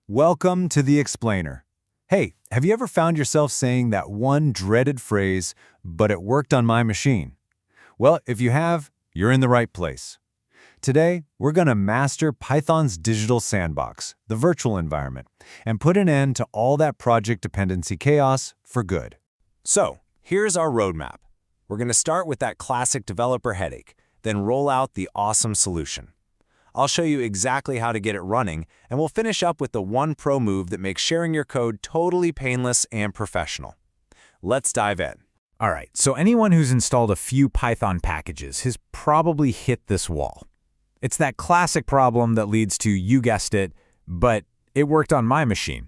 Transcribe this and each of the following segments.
Welcome to the Explainer. Hey, have you ever found yourself saying that one dreaded phrase, but it worked on my machine? Well, if you have, you're in the right place. Today, we're going to master Python's digital sandbox, the virtual environment, and put an end to all that project dependency chaos for good. So, here's our roadmap. We're going to start with that classic developer headache, then roll out the awesome solution. I'll show you exactly how to get it running, and we'll finish up with the one pro move that makes sharing your code totally painless and professional. Let's dive in. All right, so anyone who's installed a few Python packages has probably hit this wall. It's that classic problem that leads to, you guessed it, but it worked on my machine.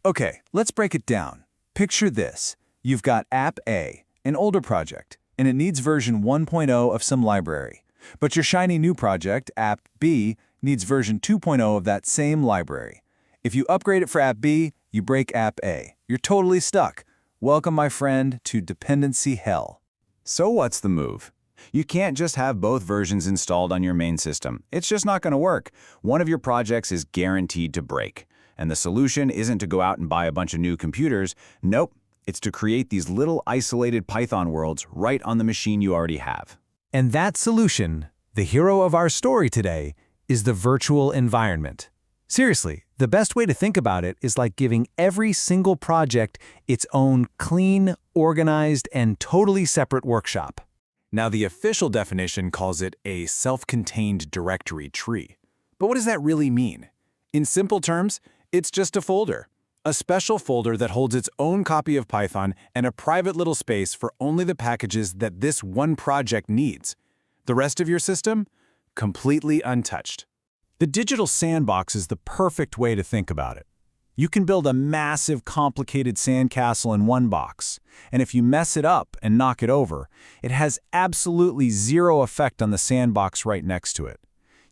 Okay, let's break it down. Picture this. You've got App A, an older project, and it needs version 1.0 of some library. But your shiny new project, App B, needs version 2.0 of that same library. If you upgrade it for App B, you break App A. You're totally stuck. Welcome, my friend, to dependency hell. So what's the move? You can't just have both versions installed on your main system. It's just not going to work. One of your projects is guaranteed to break. And the solution isn't to go out and buy a bunch of new computers. Nope, it's to create these little isolated Python worlds right on the machine you already have. And that solution, the hero of our story today, is the virtual environment. Seriously, the best way to think about it is like giving every single project its own clean, organized, and totally separate workshop. Now, the official definition calls it a self-contained directory tree. But what does that really mean? In simple terms, it's just a folder. A special folder that holds its own copy of Python and a private little space for only the packages that this one project needs. The rest of your system? Completely untouched. The digital sandbox is the perfect way to think about it. You can build a massive, complicated sandcastle in one box, and if you mess it up and knock it over, it has absolutely zero effect on the sandbox right next to it.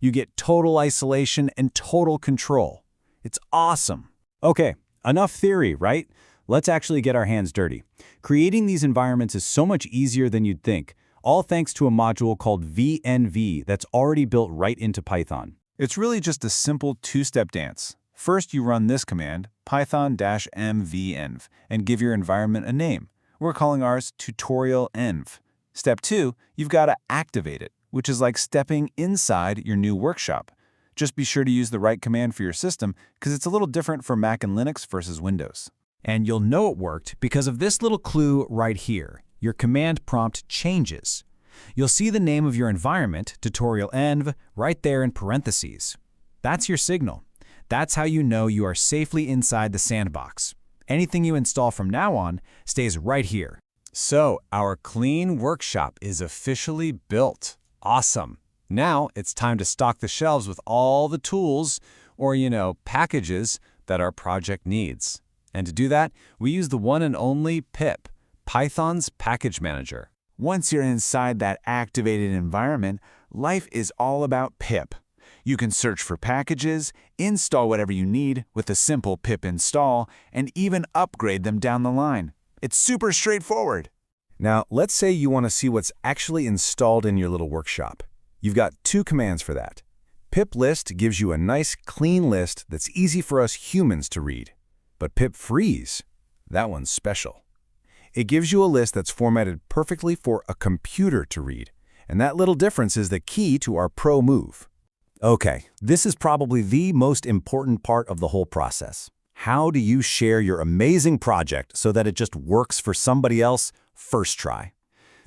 You get total isolation and total control. It's awesome. Okay, enough theory, right? Let's actually get our hands dirty. Creating these environments is so much easier than you'd think, all thanks to a module called venv that's already built right into Python. It's really just a simple two-step dance. First, you run this command, python-m-venv, and give your environment a name. We're calling ours tutorial-env. Step 2, you've got to activate it, which is like stepping inside your new workshop. Just be sure to use the right command for your system, because it's a little different for Mac and Linux versus Windows. And you'll know it worked because of this little clue right here. Your command prompt changes. You'll see the name of your environment, tutorial-env, right there in parentheses. That's your signal. That's how you know you are safely inside the sandbox. Anything you install from now on stays right here. So, our clean workshop is officially built. Awesome. Now, it's time to stock the shelves with all the tools, or, packages that our project needs. And to do that, we use the one and only pip, Python's package manager. Once you're inside that activated environment, life is all about pip. You can search for packages, install whatever you need with a simple pip install, and even upgrade them down the line. It's super straightforward. Now, let's say you want to see what's actually installed in your little workshop. You've got two commands for that. Pip list gives you a nice, clean list that's easy for us humans to read. But pip freeze, that one's special. It gives you a list that's formatted perfectly for a computer to read. And that little difference is the key to our pro move. Okay, this is probably the most important part of the whole process. How do you share your amazing project so that it just works for somebody else first try?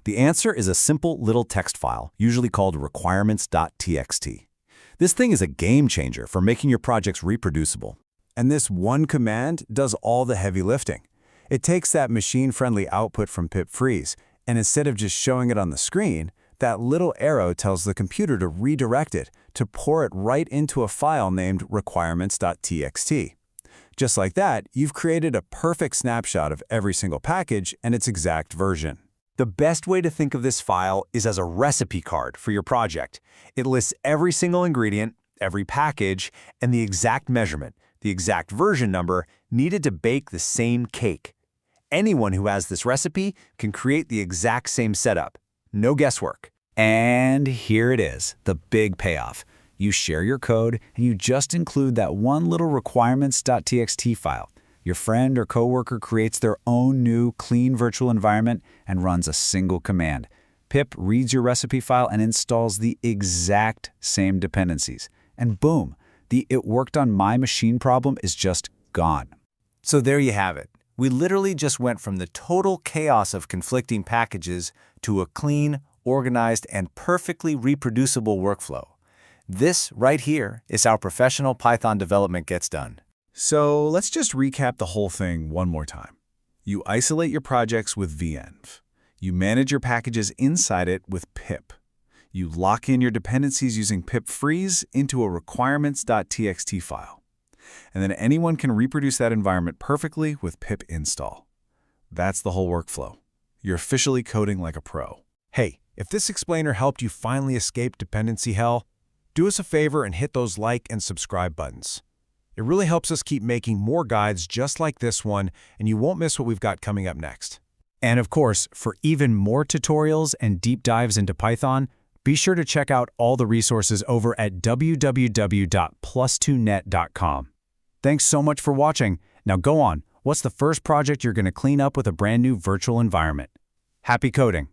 The answer is a simple little text file, usually called requirements.txt. This thing is a game changer for making your projects reproducible. And this one command does all the heavy lifting. It takes that machine-friendly output from pip freeze, and instead of just showing it on the screen, that little arrow tells the computer to redirect it, to pour it right into a file named requirements.txt. Just like that, you've created a perfect snapshot of every single package and its exact version. The best way to think of this file is as a recipe card for your project. It lists every single ingredient, every package, and the exact measurement, the exact version number needed to bake the same cake. Anyone who has this recipe can create the exact same setup. No guesswork. And here it is, the big payoff. You share your code, and you just include that one little requirements.txt file. Your friend or coworker creates their own new, clean virtual environment and runs a single command. Pip reads your recipe file and installs the exact same dependencies. And boom, the "it worked on my machine" problem is just gone. So there you have it. We literally just went from the total chaos of conflicting packages to a clean, organized, and perfectly reproducible workflow. This right here is how professional Python development gets done. So let's just recap the whole thing one more time. You isolate your projects with venv. You manage your packages inside it with pip. You lock in your dependencies using pip freeze into a requirements.txt file. And then anyone can reproduce that environment perfectly with pip install. That's the whole workflow. You're officially coding like a pro. Hey, if this explainer helped you finally escape dependency hell, do us a favor and hit those like and subscribe buttons. It really helps us keep making more guides just like this one, and you won't miss what we've got coming up next. And of course, for even more tutorials and deep dives into Python, be sure to check out all the resources over at www.plus2net.com. Thanks so much for watching. Now go on, what's the first project you're going to clean up with a brand new virtual environment? Happy coding!